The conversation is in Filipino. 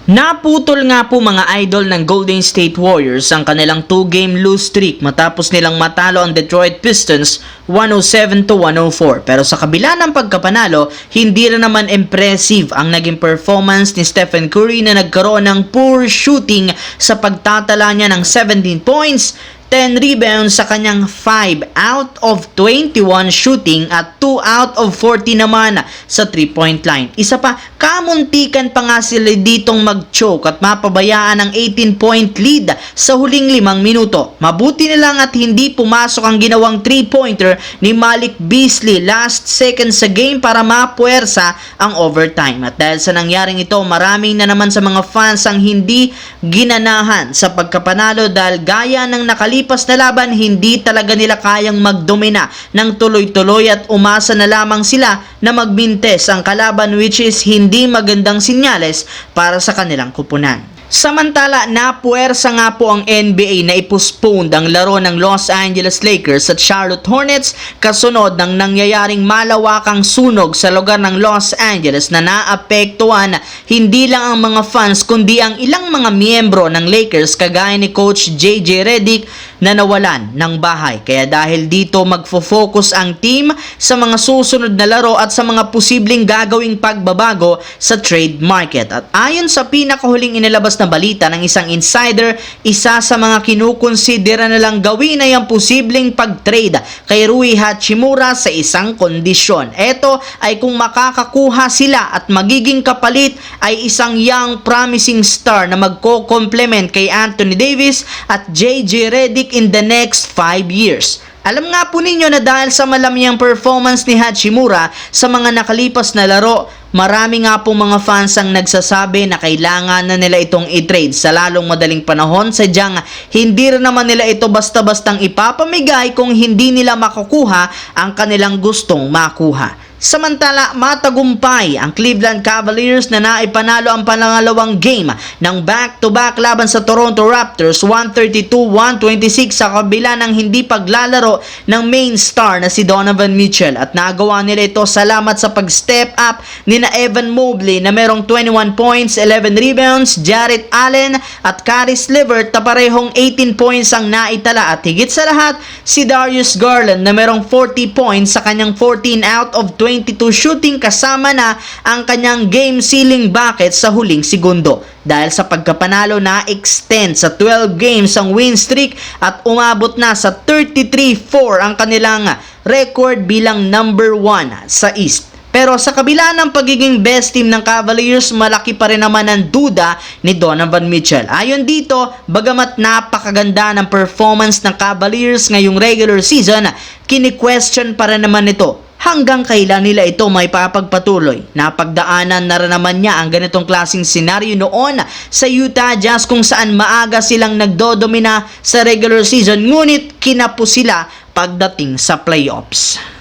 Naputol nga po mga idol ng Golden State Warriors ang kanilang 2-game lose streak matapos nilang matalo ang Detroit Pistons 107-104. Pero sa kabila ng pagkapanalo, hindi rin naman impressive ang naging performance ni Stephen Curry na nagkaroon ng poor shooting sa pagtatala niya ng 17 points, 10 rebounds sa kanyang 5 out of 21 shooting at 2 out of 40 naman sa 3-point line. Isa pa, kamuntikan pa nga sila ditong mag-choke at mapabayaan ang 18-point lead sa huling 5 minuto. Mabuti na lang at hindi pumasok ang ginawang 3-pointer ni Malik Beasley last second sa game para mapuwersa ang overtime. At dahil sa nangyaring ito, maraming na naman sa mga fans ang hindi ginanahan sa pagkapanalo dahil gaya ng nakalipas na laban, hindi talaga nila kayang magdomina ng tuloy-tuloy at umasa na lamang sila na magmintes ang kalaban, which is hindi magandang sinyales para sa kanilang kupunan. Samantala, napuwersa nga po ang NBA na ipostpone ang laro ng Los Angeles Lakers at Charlotte Hornets kasunod ng nangyayaring malawakang sunog sa lugar ng Los Angeles na naapektuhan hindi lang ang mga fans kundi ang ilang mga miyembro ng Lakers kagaya ni Coach JJ Redick na nawalan ng bahay. Kaya dahil dito magfo-focus ang team sa mga susunod na laro at sa mga posibleng gagawing pagbabago sa trade market. At ayon sa pinakahuling inilabas na balita ng isang insider, isa sa mga kinukonsidera na lang gawin ay ang posibleng pag-trade kay Rui Hachimura sa isang kondisyon. Ito ay kung makakakuha sila at magiging kapalit ay isang young promising star na magko-complement kay Anthony Davis at JJ Redick in the next 5 years. Alam nga po ninyo na dahil sa malamyang performance ni Hachimura sa mga nakalipas na laro, marami nga po mga fans ang nagsasabi na kailangan na nila itong i-trade sa lalong madaling panahon, sadyang hindi rin naman nila ito basta-bastang ipapamigay kung hindi nila makukuha ang kanilang gustong makuha. Samantala, matagumpay ang Cleveland Cavaliers na naipanalo ang pangalawang game ng back-to-back laban sa Toronto Raptors 132-126 sa kabila ng hindi paglalaro ng main star na si Donovan Mitchell, at nagawa nila ito salamat sa pag-step up ni na Evan Mobley na merong 21 points, 11 rebounds, Jarrett Allen at Caris LeVert na parehong 18 points ang naitala, at higit sa lahat si Darius Garland na merong 40 points sa kanyang 14 out of 22 shooting kasama na ang kanyang game-sealing bucket sa huling segundo. Dahil sa pagkapanalo na extend sa 12 games ang win streak at umabot na sa 33-4 ang kanilang record bilang number 1 sa East. Pero sa kabila ng pagiging best team ng Cavaliers, malaki pa rin naman ang duda ni Donovan Mitchell. Ayon dito, bagamat napakaganda ng performance ng Cavaliers ngayong regular season, kini-question pa rin naman ito hanggang kailan nila ito may papagpatuloy. Napagdaanan na rin naman niya ang ganitong klaseng senaryo noon sa Utah Jazz kung saan maaga silang nagdodomina sa regular season ngunit kinapo sila pagdating sa playoffs.